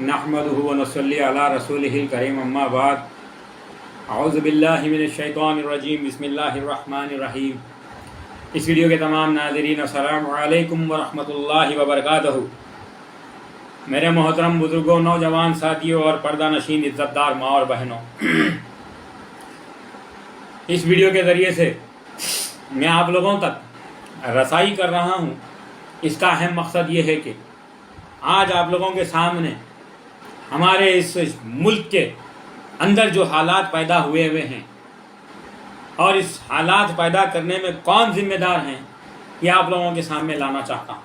نحمدہ ونصلی علی رسولہ الکریم اما بعد اعوذ باللہ من الشیطان الرجیم بسم اللہ الرحمن الرحیم۔ اس ویڈیو کے تمام ناظرین السلام علیکم ورحمۃ اللہ وبرکاتہ۔ میرے محترم بزرگوں، نوجوان ساتھیوں اور پردہ نشین عزت دار ماں اور بہنوں، اس ویڈیو کے ذریعے سے میں آپ لوگوں تک رسائی کر رہا ہوں۔ اس کا اہم مقصد یہ ہے کہ آج آپ لوگوں کے سامنے ہمارے اس ملک کے اندر جو حالات پیدا ہوئے ہیں اور اس حالات پیدا کرنے میں کون ذمہ دار ہیں، یہ آپ لوگوں کے سامنے لانا چاہتا ہوں۔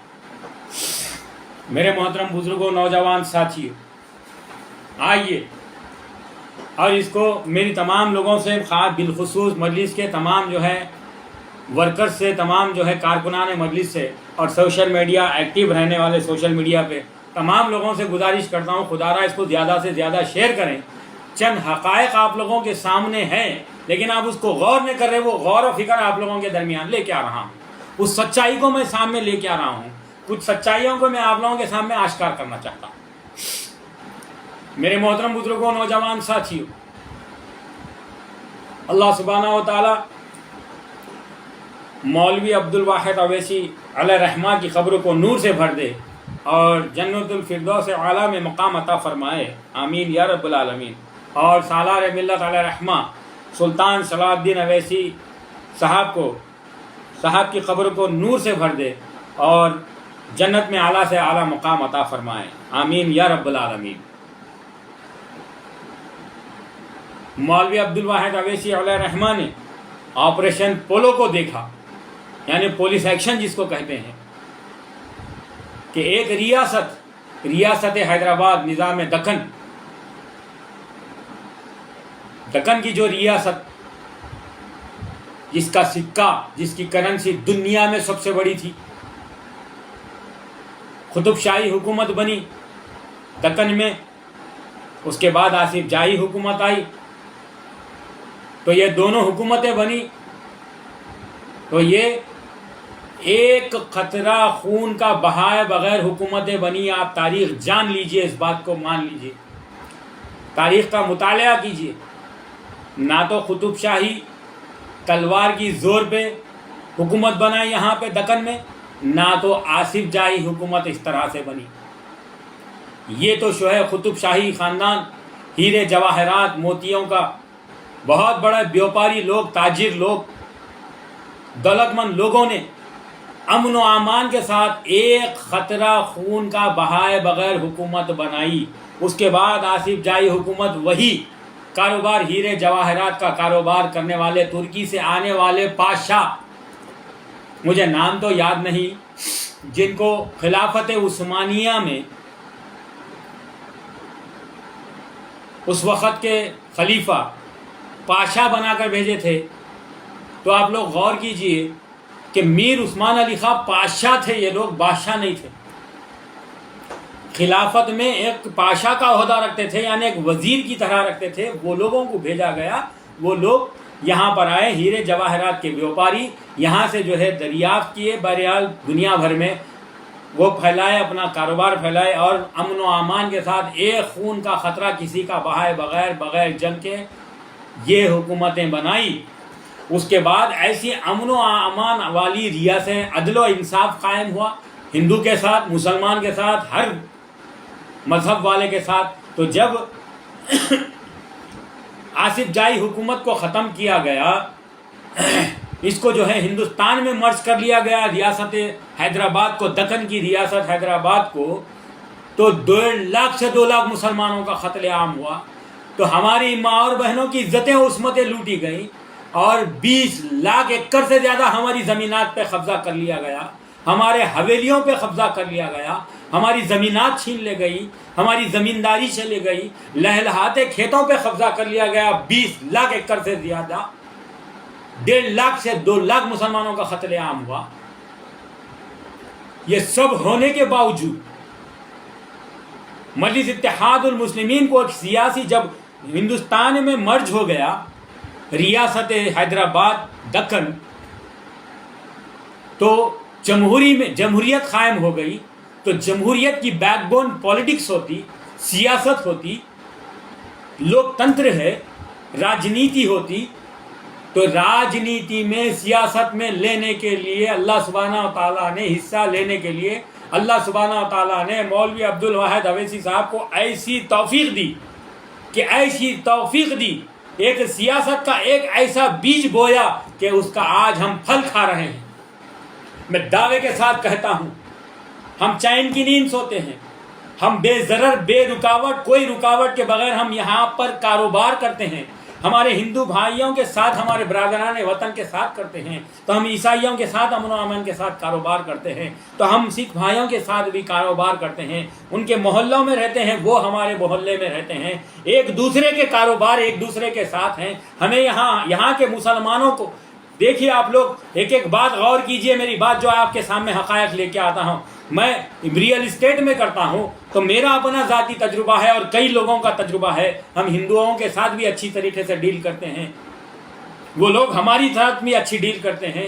میرے محترم بزرگوں، نوجوان ساتھیوں، آئیے اور اس کو میری تمام لوگوں سے، خاص بالخصوص مجلس کے تمام ورکر سے، تمام کارکنان مجلس سے اور سوشل میڈیا ایکٹیو رہنے والے سوشل میڈیا پہ تمام لوگوں سے گزارش کرتا ہوں، خدا را اس کو زیادہ سے زیادہ شیئر کریں۔ چند حقائق آپ لوگوں کے سامنے ہیں لیکن آپ اس کو غور نہیں کر رہے، وہ غور و فکر آپ لوگوں کے درمیان لے کے آ رہا ہوں۔ اس سچائی کو میں سامنے لے کے آ رہا ہوں، کچھ سچائیوں کو میں آپ لوگوں کے سامنے آشکار کرنا چاہتا ہوں۔ میرے محترم بزرگوں، نوجوان ساتھیوں، اللہ سبحانہ و تعالی مولوی عبدالواحد اویسی علیہ رحمہ کی قبر کو نور سے بھر دے اور جنت الفردوس اعلیٰ میں مقام عطا فرمائے، آمین یا رب العالمین۔ اور سالار ملت علیہ رحمہ سلطان صلاح الدین اویسی صاحب کی قبر کو نور سے بھر دے اور جنت میں اعلیٰ سے اعلیٰ مقام عطا فرمائے، آمین یا رب العالمین۔ مولوی عبدالواحد اویسی علیہ رحمہ نے آپریشن پولو کو دیکھا، یعنی پولیس ایکشن جس کو کہتے ہیں، کہ ایک ریاست حیدرآباد، نظام دکن کی جو ریاست، جس کا سکہ، جس کی کرنسی دنیا میں سب سے بڑی تھی، قطب شاہی حکومت بنی دکن میں، اس کے بعد آصف جاہی حکومت آئی، تو یہ دونوں حکومتیں بنی، تو یہ ایک قطرہ خون کا بہائے بغیر حکومتیں بنی۔ آپ تاریخ جان لیجئے، اس بات کو مان لیجئے، تاریخ کا مطالعہ کیجئے۔ نہ تو قطب شاہی تلوار کی زور پہ حکومت بنائی یہاں پہ دکن میں، نہ تو آصف جاہی حکومت اس طرح سے بنی۔ یہ تو قطب شاہی خاندان، ہیرے جواہرات موتیوں کا بہت بڑے بیوپاری لوگ، تاجر لوگ، دولت مند لوگوں نے امن و امان کے ساتھ ایک قطرہ خون کا بہائے بغیر حکومت بنائی۔ اس کے بعد آصف جاہی حکومت وہی کاروبار، ہیرے جواہرات کا کاروبار کرنے والے ترکی سے آنے والے پادشاہ، مجھے نام تو یاد نہیں، جن کو خلافت عثمانیہ میں اس وقت کے خلیفہ پادشاہ بنا کر بھیجے تھے۔ تو آپ لوگ غور کیجئے کہ میر عثمان علی خان پادشاہ تھے، یہ لوگ بادشاہ نہیں تھے۔ خلافت میں ایک پادشاہ کا عہدہ رکھتے تھے، یعنی ایک وزیر کی طرح رکھتے تھے۔ وہ لوگوں کو بھیجا گیا، وہ لوگ یہاں پر آئے، ہیرے جواہرات کے بیوپاری، یہاں سے دریافت کیے، بہرحال دنیا بھر میں وہ پھیلائے، اپنا کاروبار پھیلائے اور امن و امان کے ساتھ ایک خون کا خطرہ کسی کا بہائے بغیر جنگ کے یہ حکومتیں بنائی۔ اس کے بعد ایسی امن و امان والی ریاست، عدل و انصاف قائم ہوا، ہندو کے ساتھ، مسلمان کے ساتھ، ہر مذہب والے کے ساتھ۔ تو جب آصف جاہی حکومت کو ختم کیا گیا، اس کو ہندوستان میں مرج کر لیا گیا، ریاست حیدرآباد کو، دکن کی ریاست حیدرآباد کو، تو 1.5 لاکھ سے 2 لاکھ مسلمانوں کا قتل عام ہوا۔ تو ہماری ماں اور بہنوں کی عزتیں عصمتیں لوٹی گئیں اور 20 لاکھ ایکڑ سے زیادہ ہماری زمینات پہ قبضہ کر لیا گیا، ہمارے حویلیوں پہ قبضہ کر لیا گیا، ہماری زمینات چھین لے گئی، ہماری زمینداری چلے گئی، لہلہاتے کھیتوں پہ قبضہ کر لیا گیا۔ 20 لاکھ ایکڑ سے زیادہ، 1.5 لاکھ سے 2 لاکھ مسلمانوں کا قتل عام ہوا۔ یہ سب ہونے کے باوجود مجلس اتحاد المسلمین کو ایک سیاسی، جب ہندوستان میں مرج ہو گیا ریاست حیدرآباد دکن، تو جمہوریت قائم ہو گئی، تو جمہوریت کی بیک بون پولیٹکس ہوتی، سیاست ہوتی، لوکتنتر ہے، راجنیتی ہوتی، تو راجنیتی میں سیاست میں لینے کے لیے اللہ سبحانہ و تعالیٰ نے حصہ لینے کے لیے اللہ سبحانہ و تعالیٰ نے مولوی عبدالواحد اویسی صاحب کو ایسی توفیق دی ایک سیاست کا ایک ایسا بیج بویا کہ اس کا آج ہم پھل کھا رہے ہیں۔ میں دعوے کے ساتھ کہتا ہوں، ہم چین کی نیند سوتے ہیں، ہم بے ضرر، بے رکاوٹ، کوئی رکاوٹ کے بغیر ہم یہاں پر کاروبار کرتے ہیں۔ ہمارے ہندو بھائیوں کے ساتھ، ہمارے برادران وطن کے ساتھ کرتے ہیں، تو ہم عیسائیوں کے ساتھ امن و امان کے ساتھ کاروبار کرتے ہیں، تو ہم سکھ بھائیوں کے ساتھ بھی کاروبار کرتے ہیں، ان کے محلوں میں رہتے ہیں، وہ ہمارے محلے میں رہتے ہیں، ایک دوسرے کے کاروبار ایک دوسرے کے ساتھ ہیں۔ ہمیں یہاں کے مسلمانوں کو دیکھیے، آپ لوگ ایک ایک بات غور کیجئے، میری بات جو آپ کے سامنے حقائق لے کے آتا ہوں، میں ریئل اسٹیٹ میں کرتا ہوں تو میرا اپنا ذاتی تجربہ ہے اور کئی لوگوں کا تجربہ ہے۔ ہم ہندوؤں کے ساتھ بھی اچھی طریقے سے ڈیل کرتے ہیں، وہ لوگ ہماری ساتھ بھی اچھی ڈیل کرتے ہیں۔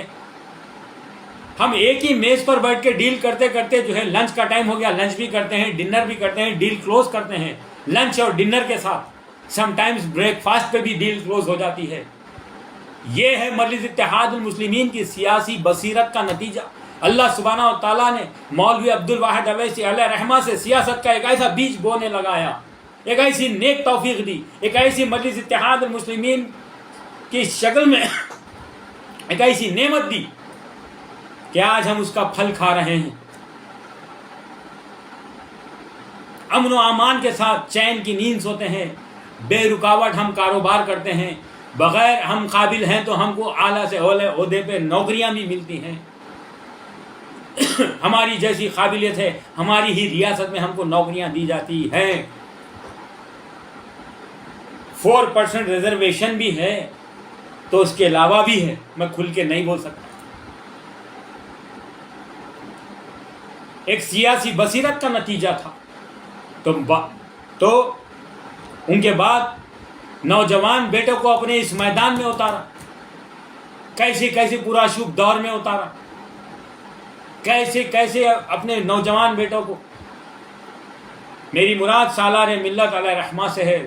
ہم ایک ہی میز پر بیٹھ کے ڈیل کرتے کرتے جو ہے لنچ کا ٹائم ہو گیا، لنچ بھی کرتے ہیں، ڈنر بھی کرتے ہیں، ڈیل کلوز کرتے ہیں لنچ اور ڈنر کے ساتھ، سم ٹائمز بریک فاسٹ پہ بھی ڈیل کلوز ہو جاتی ہے۔ یہ ہے مجلس اتحاد المسلمین کی سیاسی بصیرت کا نتیجہ۔ اللہ سبحانہ و تعالیٰ نے مولوی عبدالواحد اویسی علیہ رحمہ سے سیاست کا ایک ایسا بیج بونے لگایا، ایک ایسی نیک توفیق دی، ایک ایسی مجلس اتحاد المسلمین کی شکل میں ایک ایسی نعمت دی کہ آج ہم اس کا پھل کھا رہے ہیں۔ امن و امان کے ساتھ چین کی نیند سوتے ہیں، بے رکاوٹ ہم کاروبار کرتے ہیں، بغیر ہم قابل ہیں تو ہم کو اعلیٰ سے اعلیٰ عہدے پہ نوکریاں بھی ملتی ہیں۔ ہماری جیسی قابلیت ہے، ہماری ہی ریاست میں ہم کو نوکریاں دی جاتی ہیں۔ 4% ریزرویشن بھی ہے تو اس کے علاوہ بھی ہے، میں کھل کے نہیں بول سکتا۔ ایک سیاسی بصیرت کا نتیجہ تھا۔ تو ان کے بعد نوجوان بیٹوں کو اپنے اس میدان میں اتارا، کیسے پورا شب دور میں اتارا، کیسے اپنے نوجوان بیٹوں کو۔ میری مراد سالار ملت علیہ رحمہ سے ہے،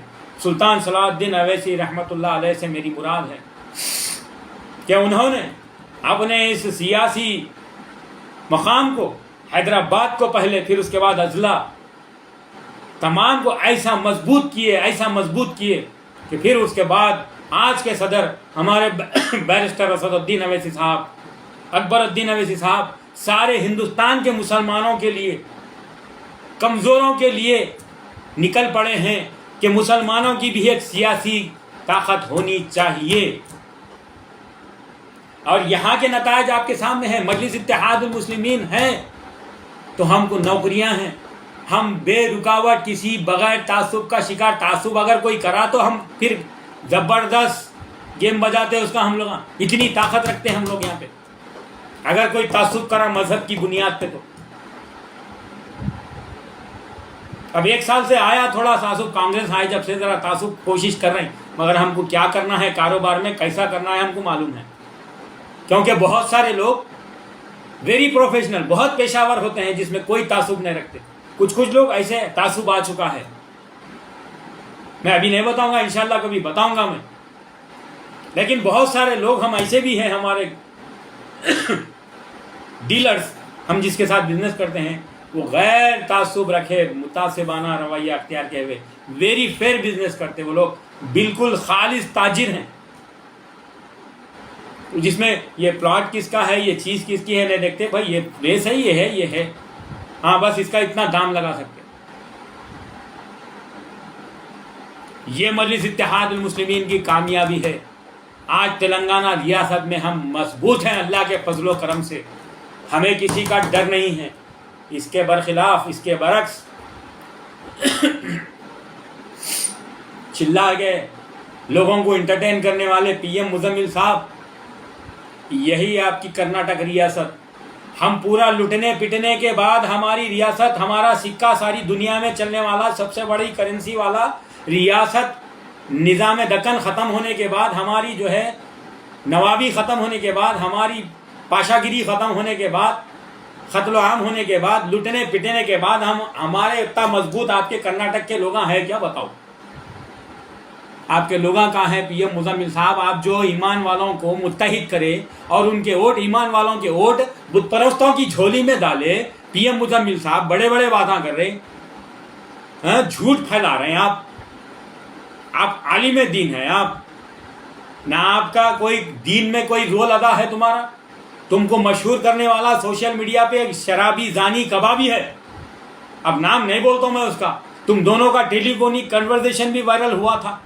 سلطان صلاح الدین اویسی رحمۃ اللہ علیہ سے میری مراد ہے کہ انہوں نے اپنے اس سیاسی مقام کو، حیدرآباد کو پہلے، پھر اس کے بعد اضلاع، تمام کو ایسا مضبوط کیے کہ پھر اس کے بعد آج کے صدر ہمارے بیرسٹر اسد الدین اویسی صاحب، اکبر الدین اویسی صاحب، سارے ہندوستان کے مسلمانوں کے لیے، کمزوروں کے لیے نکل پڑے ہیں کہ مسلمانوں کی بھی ایک سیاسی طاقت ہونی چاہیے۔ اور یہاں کے نتائج آپ کے سامنے ہیں۔ مجلس اتحاد المسلمین ہے تو ہم کو نوکریاں ہیں، ہم بے رکاوٹ کسی بغیر تعصب کا شکار، تعصب اگر کوئی کرا تو ہم پھر زبردست گیم بجاتے ہیں اس کا، ہم لوگ اتنی طاقت رکھتے ہیں ہم لوگ یہاں پہ، اگر کوئی تعصب کرا مذہب کی بنیاد پہ تو۔ اب 1 سال سے آیا تھوڑا تعصب، کانگریس آئی جب سے ذرا تعصب کوشش کر رہے ہیں، مگر ہم کو کیا کرنا ہے، کاروبار میں کیسا کرنا ہے ہم کو معلوم ہے، کیونکہ بہت سارے لوگ ویری پروفیشنل، بہت پیشہ ور ہوتے ہیں جس میں کوئی تعصب نہیں رکھتے۔ کچھ لوگ ایسے تعصب آ چکا ہے، میں ابھی نہیں بتاؤں گا، انشاءاللہ کبھی بتاؤں گا میں، لیکن بہت سارے لوگ ہم ایسے بھی ہیں، ہمارے ڈیلرز، ہم جس کے ساتھ بزنس کرتے ہیں، وہ غیر تعصب رکھے، متعصبانہ رویہ اختیار کیے ہوئے ویری فیئر بزنس کرتے، وہ لوگ بالکل خالص تاجر ہیں، جس میں یہ پلاٹ کس کا ہے، یہ چیز کس کی ہے نہیں دیکھتے، بھائی یہ ریس ہے، یہ ہے، ہاں بس اس کا اتنا دام لگا سکتے۔ یہ مجلس اتحاد المسلمین کی کامیابی ہے۔ آج تلنگانہ ریاست میں ہم مضبوط ہیں اللہ کے فضل و کرم سے، ہمیں کسی کا ڈر نہیں ہے۔ اس کے برخلاف، اس کے برعکس چلا گئے لوگوں کو انٹرٹین کرنے والے پی ایم مزمل صاحب، یہی آپ کی کرناٹک ریاست۔ ہم پورا لٹنے پٹنے کے بعد ہماری ریاست، ہمارا سکہ ساری دنیا میں چلنے والا سب سے بڑی کرنسی والا ریاست، نظام دکن ختم ہونے کے بعد، ہماری جو ہے نوابی ختم ہونے کے بعد، ہماری پاشا گیری ختم ہونے کے بعد، قتل و عام ہونے کے بعد, لٹنے پٹنے کے بعد ہمارے اتنا مضبوط آپ کے کرناٹک کے لوگ ہیں کیا؟ بتاؤ آپ کے لوگ کہاں ہیں؟ پی ایم مزمل صاحب, آپ جو ایمان والوں کو متحد کرے اور ان کے ووٹ, ایمان والوں کے ووٹ بت پرستوں کی جھولی میں ڈالے, پی ایم مزمل صاحب بڑے بڑے باتیں کر رہے ہیں, جھوٹ پھیلا رہے ہیں آپ عالم دین ہیں آپ, نہ آپ کا کوئی دین میں کوئی رول ادا ہے تمہارا. تم کو مشہور کرنے والا سوشل میڈیا پہ ایک شرابی زانی کبابی ہے, اب نام نہیں بولتا ہوں میں اس کا. تم دونوں کا ٹیلی فونک کنورزیشن بھی وائرل ہوا تھا,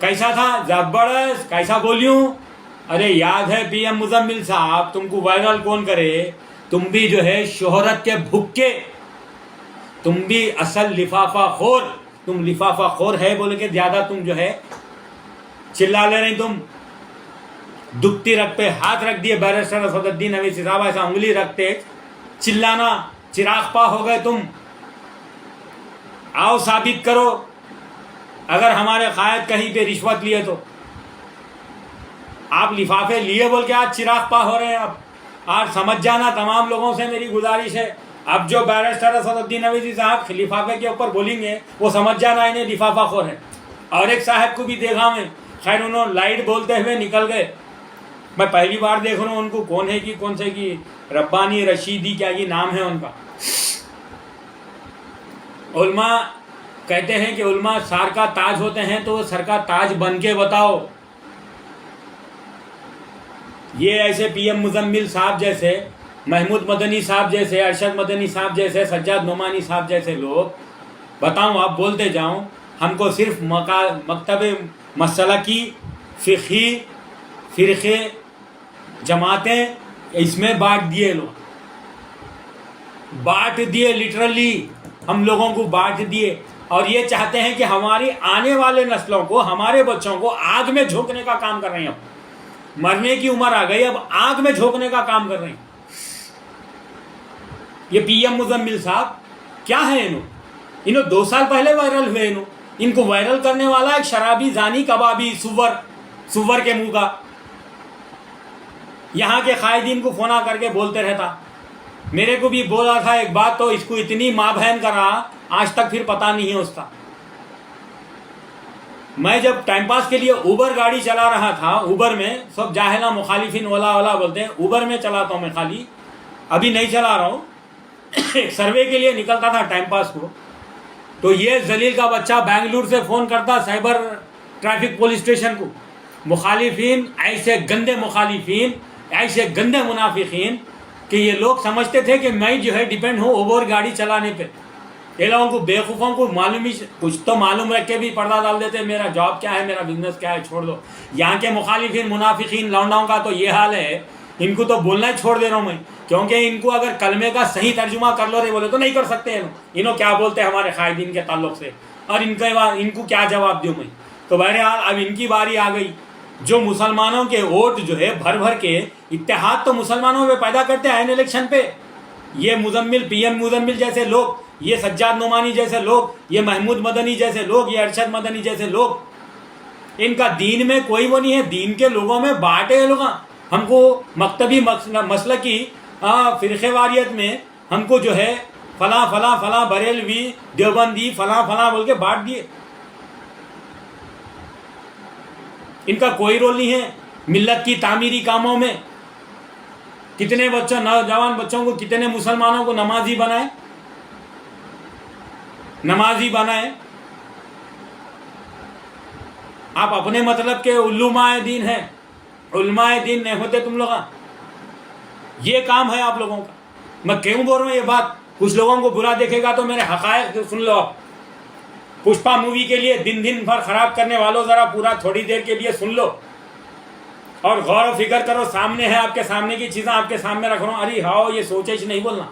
کیسا تھا؟ زبردست, کیسا بولیوں؟ ارے یاد ہے پی ایم مزمل صاحب, تم کو وائرل کون کرے؟ تم بھی جو ہے شہرت کے بھوکے, تم بھی اصل لفافہ خور, تم لفافہ خور ہے بول کے زیادہ تم جو ہے چلا لے رہے. تم دکھتی رگ پہ ہاتھ رکھ دیے بیرسٹر اسد الدین اویسی صاحب, ایسا انگلی رکھتے چلانا چراغ پا ہو گئے تم. آؤ ثابت کرو اگر ہمارے قائد کہیں پہ رشوت لیے تو. آپ لفافے لیے بول کے آج چراغ پا ہو رہے ہیں. آج سمجھ جانا تمام لوگوں سے میری گزارش ہے, اب جو بیرسٹر اسد الدین اویسی صاحب لفافے کے اوپر بولیں گے وہ سمجھ جانا انہیں لفافہ خور ہے. اور ایک صاحب کو بھی دیکھا میں, خیر انہوں لائٹ بولتے ہوئے نکل گئے, میں پہلی بار دیکھ رہا ہوں ان کو, کون ہے کہ کون سے کی ربانی رشیدی کیا یہ نام ہے ان کا. علماء کہتے ہیں کہ علماء سر کا تاج ہوتے ہیں, تو وہ سر کا تاج بن کے بتاؤ. یہ ایسے پی ایم مزمل صاحب جیسے, محمود مدنی صاحب جیسے, ارشد مدنی صاحب جیسے, سجاد نعمانی صاحب جیسے لوگ, بتاؤں آپ بولتے جاؤں, ہم کو صرف مکتب مسلکی فقہی فرقے جماعتیں اس میں بانٹ دیے, لوگ بانٹ دیے, لٹرلی ہم لوگوں کو بانٹ دیے. اور یہ چاہتے ہیں کہ ہماری آنے والے نسلوں کو, ہمارے بچوں کو آگ میں جھونکنے کا کام کر رہے ہیں. اب مرنے کی عمر آ گئی, اب آگ میں جھونکنے کا کام کر رہے ہیں. یہ پی ایم مزمل صاحب کیا ہے؟ انہوں 2 سال پہلے وائرل ہوئے. ان کو وائرل کرنے والا ایک شرابی زانی کبابی سور کے منہ کا, یہاں کے قائدین کو فونا کر کے بولتے رہتا. میرے کو بھی بولا تھا ایک بات, تو اس کو اتنی ماں بہن کر رہا, آج تک پھر پتہ نہیں ہے اس کا. میں جب ٹائم پاس کے لیے اوبر گاڑی چلا رہا تھا, اوبر میں سب جاہلہ مخالفین اولا بولتے ہیں, اوبر میں چلاتا ہوں میں خالی, ابھی نہیں چلا رہا ہوں. ایک سروے کے لیے نکلتا تھا ٹائم پاس کو, تو یہ ذلیل کا بچہ بنگلور سے فون کرتا سائبر ٹریفک پولیس اسٹیشن کو. مخالفین ایسے گندے مخالفین, ایسے گندے منافقین کہ یہ لوگ سمجھتے تھے کہ میں جو ہے ڈیپینڈ ہوں اوبر گاڑی چلانے پہ. یہ لوگوں کو بیوقوفوں کو معلوم ہی کچھ تو معلوم رکھ کے بھی پردہ ڈال دیتے, میرا جاب کیا ہے, میرا بزنس کیا ہے, چھوڑ دو. یہاں کے مخالفین منافقین لونڈاؤں کا تو یہ حال ہے, ان کو تو بولنا ہی چھوڑ دے رہا ہوں میں, کیونکہ ان کو اگر کلمے کا صحیح ترجمہ کر لو رہے بولے تو نہیں کر سکتے. انہوں کیا بولتے ہیں ہمارے قائدین کے تعلق سے, اور ان کو کیا جواب دوں میں. تو بہرحال اب ان کی باری آ گئی. جو مسلمانوں کے ووٹ جو ہے بھر بھر کے, اتحاد تو مسلمانوں میں پیدا کرتے ہیں الیکشن پہ. یہ مزمل, پی ایم مزمل جیسے لوگ, یہ سجاد نعمانی جیسے لوگ, یہ محمود مدنی جیسے لوگ, یہ ارشد مدنی جیسے لوگ, ان کا دین میں کوئی وہ نہیں ہے. دین کے لوگوں میں بانٹے ہیں لوگ. ہم کو مکتبی مسلکی فرقے واریت میں ہم کو جو ہے فلاں فلاں فلاں بریلوی دیوبندی فلاں فلاں بول کے بانٹ دیے. ان کا کوئی رول نہیں ہے ملت کی تعمیری کاموں میں. کتنے بچوں, نوجوان بچوں کو, کتنے مسلمانوں کو نمازی بنائے. آپ اپنے مطلب کے علماء دین ہیں, علماء دین نہیں ہوتے تم لوگ. یہ کام ہے آپ لوگوں کا. میں کیوں بول رہا ہوں یہ بات؟ کچھ لوگوں کو برا دیکھے گا تو میرے حقائق سن لو. پشپا مووی کے لیے دن بھر خراب کرنے والوں, ذرا پورا تھوڑی دیر کے لیے سن لو اور غور و فکر کرو. سامنے ہے, آپ کے سامنے کی چیزیں آپ کے سامنے رکھ رہا ہوں. ارے ہاؤ, یہ سوچے نہیں بولنا,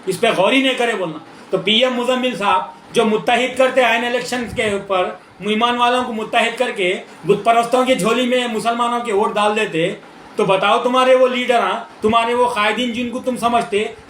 اس پہ غور ہی نہیں کرے بولنا. تو پی ایم مزمل صاحب جو متحد کرتے ہیں الیکشن کے اوپر, ایمان والوں کو متحد کر کے بت پرستوں کی جھولی میں مسلمانوں کے ووٹ ڈال دیتے, تو بتاؤ تمہارے وہ لیڈر, تمہارے وہ قائدین جن کو تم سمجھتے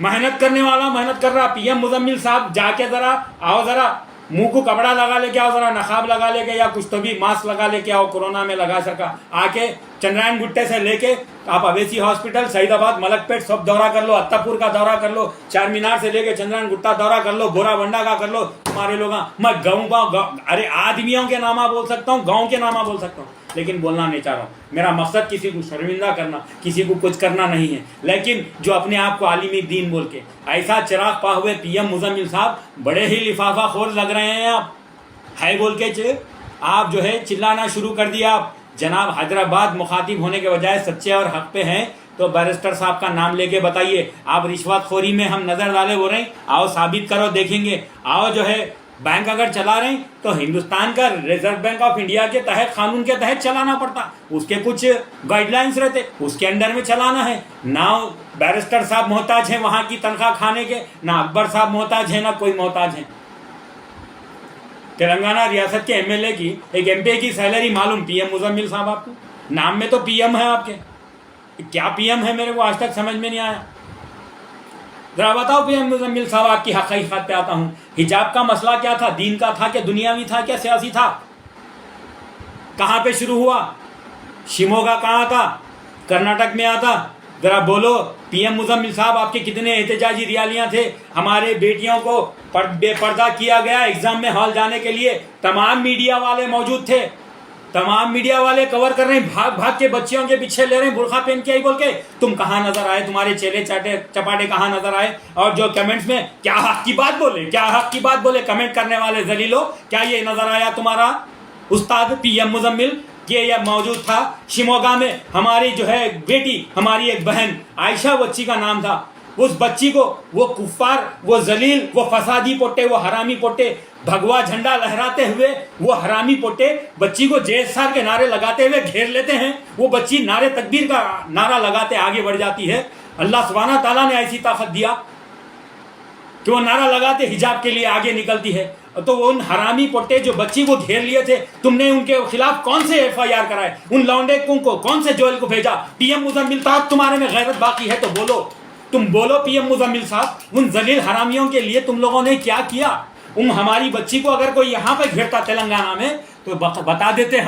محنت کرنے والا محنت کر رہا. پی ایم مزمل صاحب جا کے ذرا آؤ, ذرا منہ کو کپڑا لگا لے کے آؤ, ذرا نقاب لگا لے کے یا کچھ تو بھی ماسک لگا لے کے آؤ, کورونا میں لگا سکا. آ کے چندرائن گٹے سے لے کے آپ اویسی ہاسپٹل, سعید آباد, ملک پیٹ سب دورہ کر لو, اتہ پور کا دورہ کر لو, چار مینار سے لے کے چندرائن گٹا دورہ کر لو, بورا بنڈا کا کر لو. تمہارے لوگ میں گاؤں ارے آدمیوں کے نامہ بول سکتا ہوں, گاؤں کے نامہ بول سکتا ہوں, لیکن بولنا نہیں چاہ رہا ہوں. میرا مقصد کسی کو شرمندہ کرنا, کسی کو کچھ کرنا نہیں ہے. لیکن جو اپنے آپ کو عالمی دین بول کے ایسا چراغ پا ہوئے پی ایم مزمل صاحب بڑے ہی لفافہ خور لگ رہے ہیں. آپ ہے بول کے آپ جو ہے چلانا شروع کر دیا. آپ جناب حیدرآباد مخاطب ہونے کے بجائے سچے اور حق پہ ہیں تو بیرسٹر صاحب کا نام لے کے بتائیے. آپ رشوت خوری میں ہم نظر ڈالے ہو رہے ہیں, آؤ ثابت کرو, دیکھیں گے. آؤ جو ہے بینک اگر چلا رہے ہیں تو ہندوستان کا ریزرو بینک آف انڈیا کے تحت, قانون کے تحت چلانا پڑتا. اس کے کچھ گائیڈ لائنس رہتے, اس کے انڈر میں چلانا ہے. نہ بیرسٹر صاحب محتاج ہیں وہاں کی تنخواہ کھانے کے, نہ اکبر صاحب محتاج ہیں, نہ کوئی محتاج ہے. تلنگانہ ریاست کے ایم ایل اے کی, ایک ایم پی کی سیلری معلوم پی ایم مزمل صاحب آپ کو, نام میں تو پی ایم ہے آپ کے. کیا پی ایم ہے میرے کو آج تک سمجھ میں نہیں آیا. ذرا بتاؤ پی ایم مزمل صاحب, آپ کی حقیقت پہ آتا ہوں. حجاب کا مسئلہ کیا تھا؟ دین کا تھا کہ دنیاوی تھا کیا سیاسی تھا؟ کہاں پہ شروع ہوا؟ شیموگا کہاں تھا؟ کرناٹک میں آتا. ذرا بولو پی ایم مزمل صاحب, آپ کے کتنے احتجاجی ریالیاں تھے؟ ہمارے بیٹیوں کو بے پردہ کیا گیا ایگزام میں ہال جانے کے لیے, تمام میڈیا والے موجود تھے, تمام میڈیا والے کور کر رہے ہیں, بھاگ بھاگ کے بچیوں کے پیچھے لے رہے ہیں برقع پہن کے آئی بول کے. تم کہاں نظر آئے؟ تمہارے چیلے چپاٹے کہاں نظر آئے؟ اور جو کمنٹس میں کیا حق کی بات بولے, کیا حق کی بات بولے کمنٹ کرنے والے ذلیلو, کیا یہ نظر آیا تمہارا استاد پی ایم مزمل کہ یہ موجود تھا شیموگا میں؟ ہماری جو ہے بیٹی, ہماری ایک بہن عائشہ بچی کا نام تھا, اس بچی کو وہ کفار, وہ ذلیل, وہ فسادی پوٹے, وہ حرامی پوٹے بھگوا جھنڈا لہراتے ہوئے, وہ حرامی پوٹے بچی کو JSR کے نعرے لگاتے ہوئے گھیر لیتے ہیں. وہ بچی نعرے تکبیر کا نعرہ لگاتے آگے بڑھ جاتی ہے. اللہ سبحانہ تعالیٰ نے ایسی طاقت دیا کہ وہ نعرہ لگاتے حجاب کے لیے آگے نکلتی ہے. تو ان حرامی پوٹے جو بچی کو گھیر لیے تھے, تم نے ان کے خلاف کون سے FIR کرائے؟ ان لونڈے کو کون سے جیل کو بھیجا؟ پی ایم مزمل صاحب تمہارے میں غیرت باقی ہے تو بولو, تم بولو پی ایم مزمل صاحب, ان ذلیل حرامیوں کے لیے تم لوگوں نے کیا کیا؟ ہماری بچی کو اگر کوئی یہاں پہ گھیرتا تلنگانہ میں تو بتا دیتے,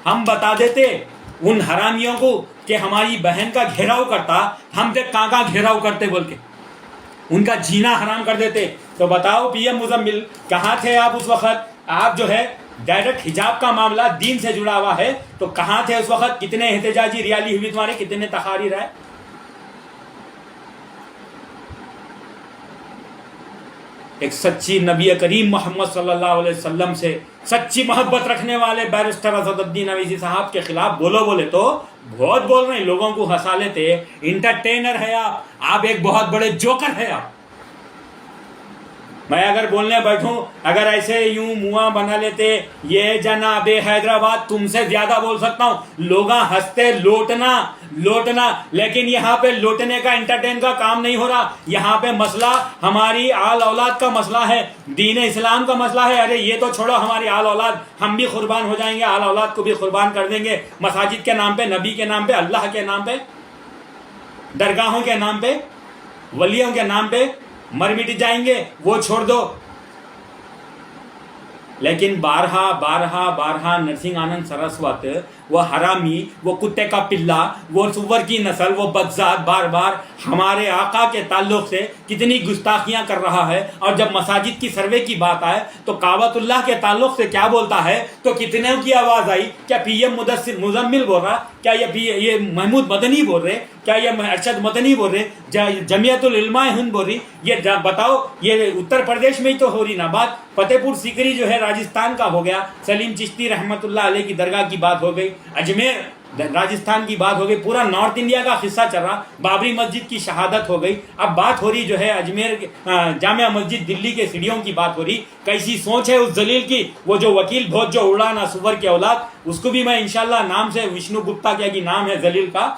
ہم بتا دیتے ان حرامیوں کو کہ ہماری بہن کا گھیراؤ کرتا, ہم دیکھ کہاں گھیراؤ کرتے بول کے ان کا جینا حرام کر دیتے. تو بتاؤ پی ایم مزمل کہاں تھے آپ اس وقت؟ آپ جو ہے ڈائریکٹ حجاب کا معاملہ دین سے جڑا ہوا ہے تو کہاں تھے اس وقت؟ کتنے احتجاجی ریالی ہوئی تمہارے, کتنے تقاریر ہے؟ ایک سچی نبی کریم محمد صلی اللہ علیہ وسلم سے سچی محبت رکھنے والے بیرسٹر اسد الدین اویسی صاحب کے خلاف بولے تو بہت بول رہے ہیں, لوگوں کو ہنسا لیتے. انٹرٹینر ہے آپ ایک بہت بڑے جوکر ہے آپ. میں اگر بولنے بیٹھوں, اگر ایسے یوں منہ بنا لیتے, یہ جناب حیدرآباد تم سے زیادہ بول سکتا ہوں. لوگ ہنستے, لوٹنا, لیکن یہاں پہ لوٹنے کا انٹرٹین کا کام نہیں ہو رہا. یہاں پہ مسئلہ ہماری آل اولاد کا مسئلہ ہے, دین اسلام کا مسئلہ ہے. ارے یہ تو چھوڑو ہماری آل اولاد, ہم بھی قربان ہو جائیں گے, آل اولاد کو بھی قربان کر دیں گے. مساجد کے نام پہ, نبی کے نام پہ, اللہ کے نام پہ, درگاہوں کے نام پہ, ولیوں کے نام پہ مر مٹ جائیں گے, وہ چھوڑ دو. لیکن بارہا نرسنگ آنند سرسوت, وہ حرامی, وہ کتے کا پلا, وہ سور کی نسل, وہ بدذات بار بار ہمارے آقا کے تعلق سے کتنی گستاخیاں کر رہا ہے. اور جب مساجد کی سروے کی بات آئے تو کعبۃ اللہ کے تعلق سے کیا بولتا ہے تو کتنے کی آواز آئی. کیا پی ایم مزمل بول رہا, کیا یہ محمود مدنی بول رہے, کیا یہ ارشد مدنی بول رہے, جمعیت العلماء ہند بول رہی؟ یہ بتاؤ, یہ اتر پردیش میں ہی تو ہو رہی نا بات. فتح پور سیکری جو ہے راجستھان کا ہو گیا, سلیم چشتی رحمت اللہ علیہ کی درگاہ کی بات ہو گئی, اجمیر راجستھان کی بات ہو گئی, پورا نارتھ انڈیا کا قصہ چل رہا, بابری مسجد کی شہادت ہو گئی. اب بات ہو رہی جو ہے اجمیر جامعہ مسجد دلی کے سیڑھیوں کی بات ہو رہی. کیسی سوچ ہے اس ذلیل کی, وہ جو وکیل بہت جو اڑانا سور کے اولاد, اس کو بھی میں انشاءاللہ نام سے, وشنو گپتا کیا کی نام ہے ذلیل کا,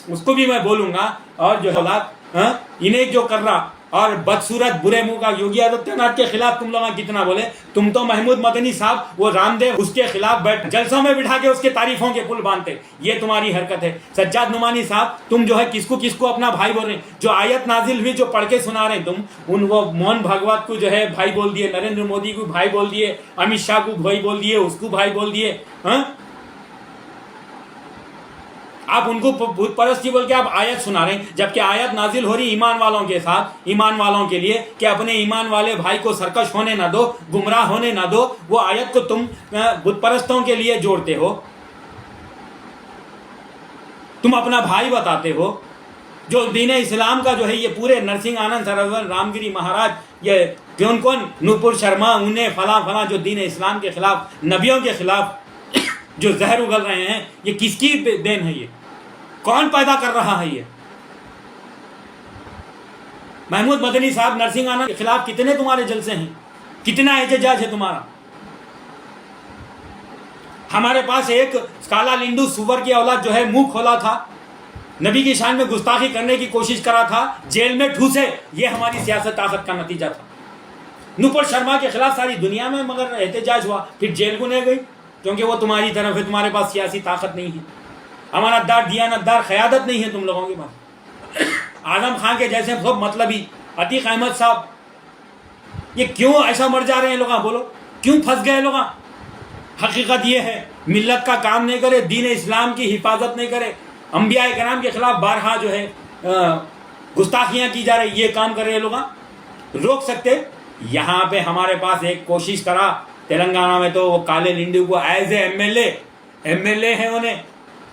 اس کو بھی میں بولوں گا. اور جو اولاد انہیں جو کر رہا اور بدصورت برے منہ کا یوگی آدتیہ ناتھ کے خلاف تم لوگ کتنا بولے. تم تو محمود مدنی صاحب وہ رام دیو اس کے خلاف جلسوں میں بٹھا کے اس کے تعریفوں کے پل باندھتے. یہ تمہاری حرکت ہے. سجاد نعمانی صاحب تم جو ہے کس کو اپنا بھائی بول رہے ہیں. جو آیت نازل ہوئی جو پڑھ کے سنا رہے ہیں تم, وہ موہن بھاگوت کو جو ہے بھائی بول دیے, نریندر مودی کو بھائی بول دیے, امت شاہ کو بھائی بول دیے, اس کو بھائی بول دیے. آپ ان کو بت پرستی بول کے آپ آیت سنا رہے ہیں, جبکہ آیت نازل ہو رہی ایمان والوں کے ساتھ, ایمان والوں کے لیے کہ اپنے ایمان والے بھائی کو سرکش ہونے نہ دو, گمراہ ہونے نہ دو. وہ آیت کو تم بت پرستوں کے لیے جوڑتے ہو, تم اپنا بھائی بتاتے ہو. جو دین اسلام کا جو ہے یہ پورے نرسنگ آنند سروور رام گری مہاراج, یہ کون نوپور شرما, انہیں فلاں جو دین اسلام کے خلاف, نبیوں کے خلاف جو زہر اگل رہے ہیں, یہ کس کی دین ہے؟ یہ کون پیدا کر رہا ہے؟ یہ محمود مدنی صاحب نرسنگ آنند کے خلاف کتنے تمہارے جلسے ہیں, کتنا احتجاج ہے تمہارا. ہمارے پاس ایک کالا لنڈو سور کی اولاد جو ہے منہ کھولا تھا, نبی کی شان میں گستاخی کرنے کی کوشش کرا تھا, جیل میں ٹھوسے. یہ ہماری سیاست طاقت کا نتیجہ تھا. نوپور شرما کے خلاف ساری دنیا میں مگر احتجاج ہوا, پھر جیل کو نہیں گئی کیونکہ وہ تمہاری طرف ہے, تمہارے پاس سیاسی طاقت نہیں ہے, امانتدار دیانتدار قیادت نہیں ہے تم لوگوں کے پاس. اعظم خان کے جیسے سب مطلبی, عتیق احمد صاحب, یہ کیوں ایسا مر جا رہے ہیں لوگ؟ بولو کیوں پھنس گئے لوگ؟ حقیقت یہ ہے ملت کا کام نہیں کرے, دین اسلام کی حفاظت نہیں کرے, انبیاء کرام کے خلاف بارہا جو ہے گستاخیاں کی جا رہی, یہ کام کر رہے لوگ روک سکتے. یہاں پہ ہمارے پاس ایک کوشش کرا تلنگانہ میں, تو وہ کالے لنڈو کو as a M L A ہیں, انہیں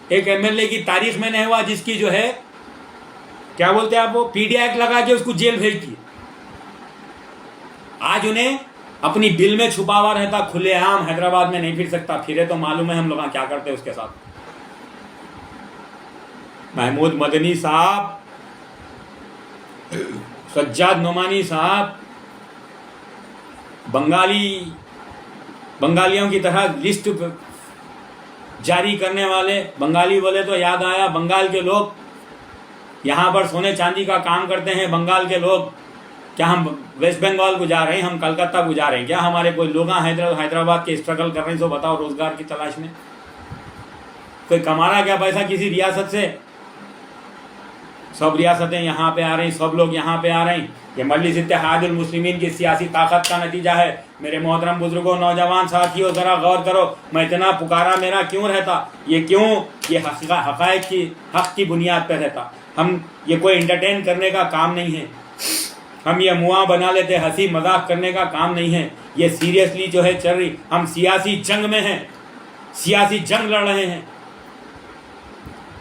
ایک ایم ایل اے کی تاریخ میں نہیں ہوا جس کی جو ہے کیا بولتے ہیں آپ, وہ پی ڈی ایکٹ لگا کے اس کو جیل بھیج دیے. آج انہیں اپنی بل میں چھپا ہوا رہتا, کھلے عام حیدرآباد میں نہیں پھر سکتا. پھرے تو معلوم ہے ہم لوگ کیا کرتے اس کے ساتھ. محمود مدنی صاحب, سجاد نعمانی صاحب, بنگالیوں کی طرح لسٹ جاری کرنے والے. بنگالی بولے تو یاد آیا, بنگال کے لوگ یہاں پر سونے چاندی کا کام کرتے ہیں. بنگال کے لوگ, کیا ہم ویسٹ بنگال کو جا رہے ہیں, ہم کلکتہ کو جا رہے ہیں کیا؟ ہمارے کوئی لوگ حیدرآباد کے اسٹرگل کر رہے ہیں, سو بتاؤ روزگار کی تلاش میں کوئی کما رہا کیا پیسہ کسی ریاست سے؟ سب ریاستیں یہاں پہ آ رہی, سب لوگ یہاں پہ آ رہے ہیں. یہ مجلس اتحاد المسلمین کی سیاسی طاقت کا نتیجہ ہے. میرے محترم بزرگوں, نوجوان ساتھیوں, ذرا غور کرو. میں اتنا پکارا میرا کیوں رہتا؟ یہ کیوں؟ یہ حقائق کی حق کی بنیاد پہ رہتا. ہم یہ کوئی انٹرٹین کرنے کا کام نہیں ہے, ہم یہ مواں بنا لیتے, ہنسی مذاق کرنے کا کام نہیں ہے. یہ سیریسلی جو ہے چل رہی, ہم سیاسی جنگ میں ہیں, سیاسی جنگ لڑ رہے ہیں.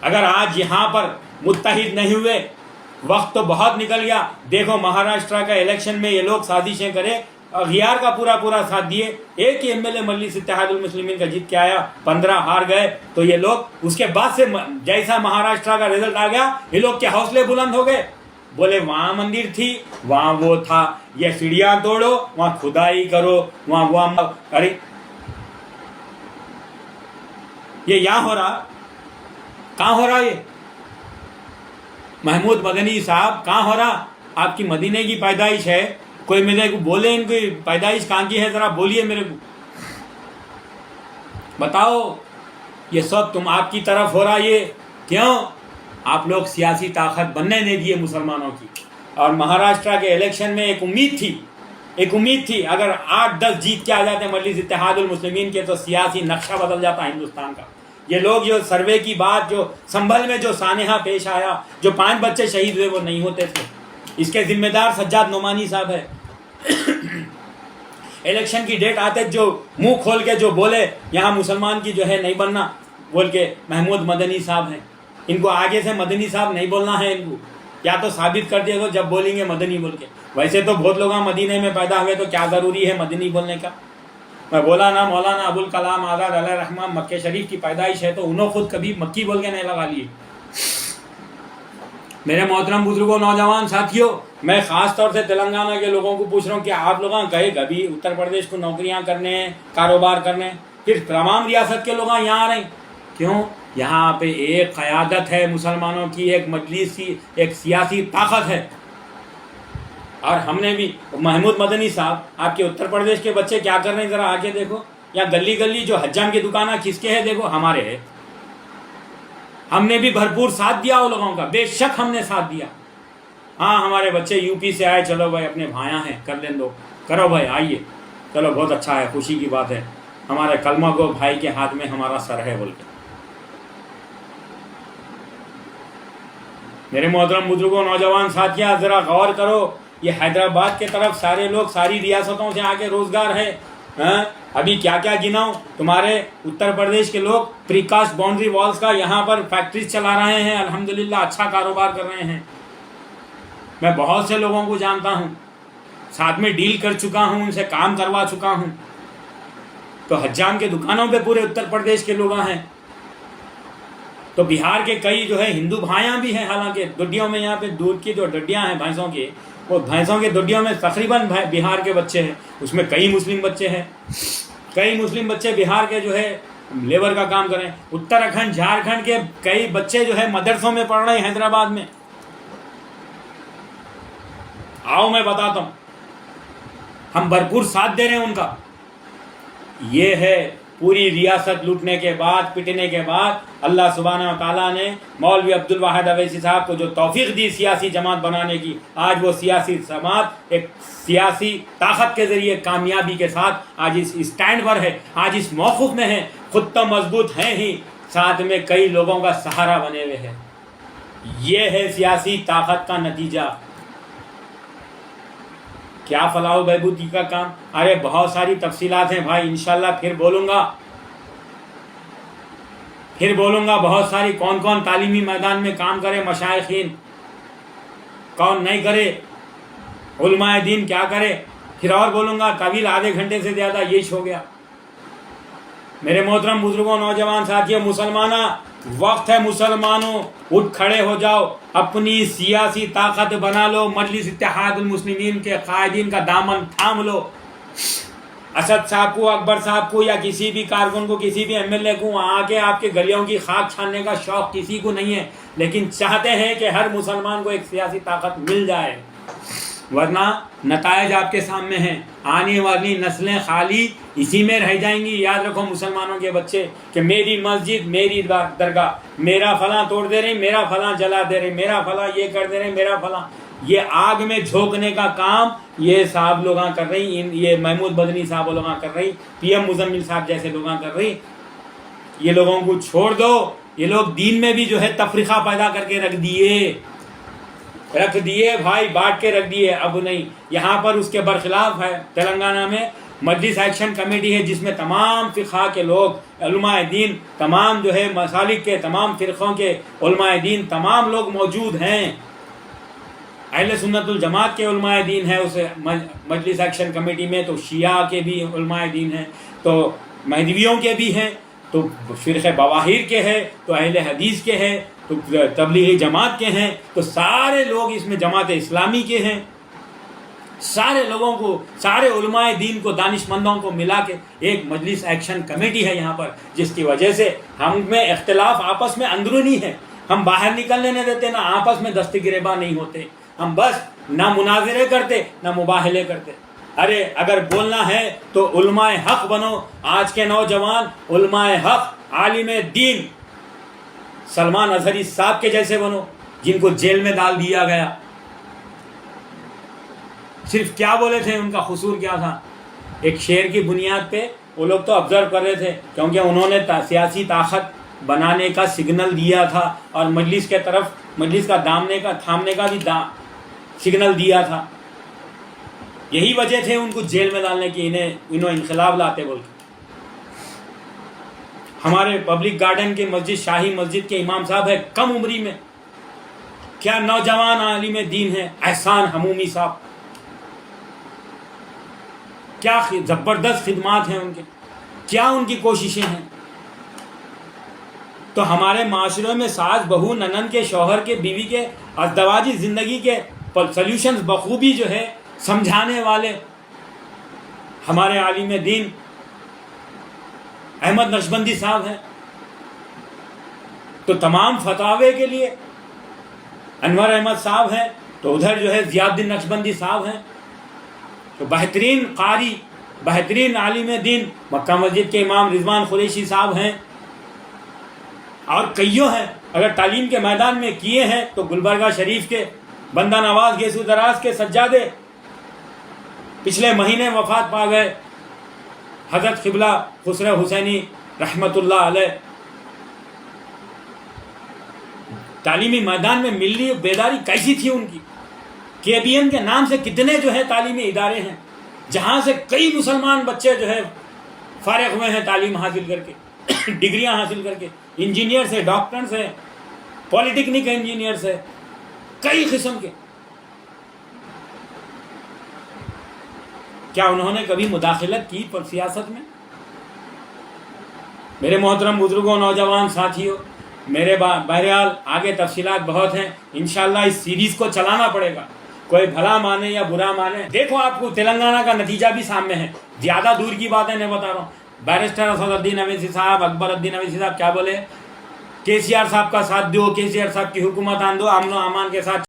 اگر آج یہاں پر متحد نہیں ہوئے, وقت تو بہت نکل گیا. دیکھو مہاراشٹرا کا الیکشن میں یہ لوگ سازشیں کرے, اغیار کا پورا ساتھ دیے. ایک ہی ایم ایل اے مجلس اتحاد المسلمین کا جیت کے آیا, 15 ہار گئے. تو یہ لوگ اس کے بعد سے جیسا مہاراشٹرا کا رزلٹ آ گیا, یہ لوگ کے حوصلے بلند ہو گئے. بولے وہاں مندر تھی, وہاں وہ تھا, یہ سیڑھیاں توڑو, وہاں کھدائی کرو, وہاں ارے یہ یہاں ہو رہا, کہاں ہو رہا؟ یہ محمود مدنی صاحب کہاں ہو رہا؟ آپ کی مدینے کی پیدائش ہے, کوئی میرے کو بولے ان کی پیدائش کہاں کی ہے, ذرا بولیے میرے کو, بتاؤ. یہ سب تم آپ کی طرف ہو رہا, یہ کیوں؟ آپ لوگ سیاسی طاقت بننے نہیں دیے مسلمانوں کی. اور مہاراشٹرا کے الیکشن میں ایک امید تھی اگر 8-10 جیت کے آ جاتے مجلس اتحاد المسلمین کے, تو سیاسی نقشہ بدل جاتا ہندوستان کا. یہ لوگ جو سروے کی بات, جو سنبھل میں جو سانحہ پیش آیا, جو 5 بچے شہید ہوئے, وہ نہیں ہوتے تھے. اس کے ذمہ دار سجاد نعمانی صاحب ہے. الیکشن کی ڈیٹ آتے جو منہ کھول کے جو بولے یہاں مسلمان کی جو ہے نہیں بننا بول کے, محمود مدنی صاحب ہیں. ان کو آگے سے مدنی صاحب نہیں بولنا ہے. ان کو یا تو ثابت کر دیا تو جب بولیں گے مدنی بول کے. ویسے تو بہت لوگ مدینے میں پیدا ہوئے, تو کیا ضروری ہے مدنی بولنے کا؟ میں بولا نا, مولانا ابوالکلام آزاد علیہ الرحمہ مکہ شریف کی پیدائش ہے, تو انہوں خود کبھی مکی بول کے نہیں لگا لیے. میرے محترم بزرگوں, نوجوان ساتھیوں, میں خاص طور سے تلنگانہ کے لوگوں کو پوچھ رہا ہوں کہ آپ لوگ گئے کبھی اتر پردیش کو نوکریاں کرنے, کاروبار کرنے؟ پھر تمام ریاست کے لوگ یہاں آ رہے ہیں, کیوں؟ یہاں پہ ایک قیادت ہے مسلمانوں کی, ایک مجلس کی, ایک سیاسی طاقت ہے. اور ہم نے بھی محمود مدنی صاحب آپ کے اتر پردیش کے بچے کیا کر رہے ہیں ذرا آ کے دیکھو. یا گلی گلی جو حجام کی دکانیں کس کے ہے دیکھو, ہمارے ہے. ہم نے بھی بھرپور ساتھ دیا ان لوگوں کا, بے شک ہم نے ساتھ دیا. ہاں ہمارے بچے یو پی سے آئے, چلو بھائی اپنے بھائیاں ہیں, کر لیں دو, کرو بھائی آئیے, چلو بہت اچھا ہے, خوشی کی بات ہے. ہمارے کلمہ گو بھائی کے ہاتھ میں ہمارا سر ہے بول کے. میرے محترم بزرگوں, نوجوان ساتھیاں, ذرا غور کرو. یہ حیدرآباد کے طرف سارے لوگ ساری ریاستوں سے آ کے روزگار ہے. ابھی کیا کیا گناؤں, تمہارے اتر پردیش کے لوگ پری کاسٹ باؤنڈری والز کا یہاں پر فیکٹریز چلا رہے ہیں, الحمدللہ اچھا کاروبار کر رہے ہیں. میں بہت سے لوگوں کو جانتا ہوں, ساتھ میں ڈیل کر چکا ہوں, ان سے کام کروا چکا ہوں. تو حجام کے دکانوں پہ پورے اتر پردیش کے لوگ ہیں. تو بہار کے کئی جو ہے ہندو بھائیاں بھی ہیں, حالانکہ ڈڈیوں میں یہاں پہ دودھ کی جو ڈڈیاں ہیں بھینسوں کی, وہ بھینسوں کے ڈڈیوں میں تقریباً بہار کے بچے ہیں. اس میں کئی مسلم بچے ہیں, کئی مسلم بچے بہار کے جو ہے لیبر کا کام کریں. اتراکھنڈ جھارکھنڈ کے کئی بچے جو ہے مدرسوں میں پڑھ رہے ہیں حیدرآباد میں. آؤ میں بتاتا ہوں, ہم بھرپور ساتھ دے رہے ہیں ان کا. یہ ہے پوری ریاست لوٹنے کے بعد, پٹنے کے بعد, اللہ سبحانہ و تعالیٰ نے مولوی عبدالواحد اویسی صاحب کو جو توفیق دی سیاسی جماعت بنانے کی. آج وہ سیاسی جماعت ایک سیاسی طاقت کے ذریعے کامیابی کے ساتھ آج اس اسٹینڈ پر ہے, آج اس موقف میں ہے. خود تو مضبوط ہیں ہی, ساتھ میں کئی لوگوں کا سہارا بنے ہوئے ہیں. یہ ہے سیاسی طاقت کا نتیجہ. کیا فلاح و بہبودی کا کام, ارے بہت ساری تفصیلات ہیں بھائی, انشاءاللہ پھر بولوں گا بہت ساری. کون کون تعلیمی میدان میں کام کرے, مشائخین کون نہیں کرے, علماء دین کیا کرے, پھر اور بولوں گا. طویل آدھے گھنٹے سے زیادہ یہ ہو گیا. میرے محترم بزرگوں, نوجوان ساتھیوں, مسلمانوں, وقت ہے مسلمانوں, اٹھ کھڑے ہو جاؤ, اپنی سیاسی طاقت بنا لو. مجلس اتحاد المسلمین کے قائدین کا دامن تھام لو. اسد صاحب کو, اکبر صاحب کو, یا کسی بھی کارکن کو, کسی بھی ایم ایل اے کو وہاں کے آپ کے گلیوں کی خاک چھاننے کا شوق کسی کو نہیں ہے, لیکن چاہتے ہیں کہ ہر مسلمان کو ایک سیاسی طاقت مل جائے, ورنہ نتائج آپ کے سامنے ہیں. آنے والی نسلیں خالی اسی میں رہ جائیں گی. یاد رکھو مسلمانوں کے بچے کہ میری مسجد, میری درگاہ, میرا فلاں توڑ دے رہے, میرا فلاں جلا دے رہے, میرا فلاں یہ کر دے رہے, میرا فلاں. یہ آگ میں جھونکنے کا کام یہ صاحب لوگاں کر رہی, یہ محمود مدنی صاحب لوگاں کر رہی, پی ایم مزمل صاحب جیسے لوگاں کر رہی. یہ لوگوں کو چھوڑ دو. یہ لوگ دین میں بھی جو ہے تفریقہ پیدا کر کے رکھ دیے بھائی, بانٹ کے رکھ دیے. اب نہیں, یہاں پر اس کے برخلاف ہے. تلنگانہ میں مجلس ایکشن کمیٹی ہے جس میں تمام فقہ کے لوگ, علماء دین, تمام جو ہے مسالک کے تمام فرقوں کے علماء دین, تمام لوگ موجود ہیں. اہل سنت الجماعت کے علماء دین ہیں اس مجلس ایکشن کمیٹی میں, تو شیعہ کے بھی علماء دین ہیں, تو مہدویوں کے بھی ہیں, تو فرقہ بواہیر کے ہیں, تو اہل حدیث کے ہیں, تو تبلیغی جماعت کے ہیں, تو سارے لوگ اس میں جماعت اسلامی کے ہیں. سارے لوگوں کو, سارے علماء دین کو, دانش مندوں کو ملا کے ایک مجلس ایکشن کمیٹی ہے یہاں پر, جس کی وجہ سے ہم میں اختلاف آپس میں اندرونی ہے. ہم باہر نکلنے نہیں دیتے, نہ آپس میں دست گریباں نہیں ہوتے. ہم بس نہ مناظرے کرتے, نہ مباہلے کرتے. ارے اگر بولنا ہے تو علماء حق بنو. آج کے نوجوان علماء حق, عالم دین, سلمان اظہری صاحب کے جیسے بنو, جن کو جیل میں ڈال دیا گیا. صرف کیا بولے تھے, ان کا قصور کیا تھا؟ ایک شعر کی بنیاد پہ وہ لوگ تو آبزرو کر رہے تھے, کیونکہ انہوں نے سیاسی طاقت بنانے کا سگنل دیا تھا, اور مجلس کے طرف, مجلس کا تھامنے کا بھی سگنل دیا تھا. یہی وجہ تھے ان کو جیل میں ڈالنے کی, انہوں انقلاب لاتے بول کے. ہمارے پبلک گارڈن کے مسجد, شاہی مسجد کے امام صاحب ہے کم عمری میں, کیا نوجوان عالم دین ہے, احسان حمومی صاحب, کیا زبردست خدمات ہیں ان کے, کیا ان کی کوششیں ہیں. تو ہمارے معاشرے میں ساس بہو ننند کے, شوہر کے, بیوی کے ازدواجی زندگی کے سلیوشنز بخوبی جو ہے سمجھانے والے ہمارے عالم دین احمد نقشبندی صاحب ہیں. تو تمام فتاوے کے لیے انور احمد صاحب ہیں, تو ادھر جو ہے ضیاء الدین نقشبندی صاحب ہیں، تو بہترین قاری، بہترین عالم دین مکہ مسجد کے امام رضوان قریشی صاحب ہیں، اور کئیوں ہیں۔ اگر تعلیم کے میدان میں کیے ہیں تو گلبرگہ شریف کے بندہ نواز گیسو دراز کے سجادے پچھلے مہینے وفات پا گئے، حضرت قبلہ خسرو حسینی رحمۃ اللہ علیہ۔ تعلیمی میدان میں ملی بیداری کیسی تھی ان کی؟ KBN کے نام سے کتنے جو ہے تعلیمی ادارے ہیں جہاں سے کئی مسلمان بچے جو ہے فارغ ہوئے ہیں تعلیم حاصل کر کے، ڈگریاں حاصل کر کے، انجینئر سے، ڈاکٹر سے، پولیٹیکنک انجینئر سے، کئی قسم کے۔ کیا انہوں نے کبھی مداخلت کی پر سیاست میں؟ میرے محترم بزرگوں، نوجوان ساتھیوں، میرے بہرحال آگے تفصیلات بہت ہیں، انشاءاللہ اس سیریز کو چلانا پڑے گا، کوئی بھلا مانے یا برا مانے۔ دیکھو آپ کو تلنگانہ کا نتیجہ بھی سامنے ہے، زیادہ دور کی باتیں نہیں بتا رہا ہوں۔ بیرسٹر اسد الدین اویسی صاحب، اکبر الدین اویسی صاحب کیا بولے؟ KCR صاحب کا ساتھ دو، KCR صاحب کی حکومت آن دو، امن و امان کے ساتھ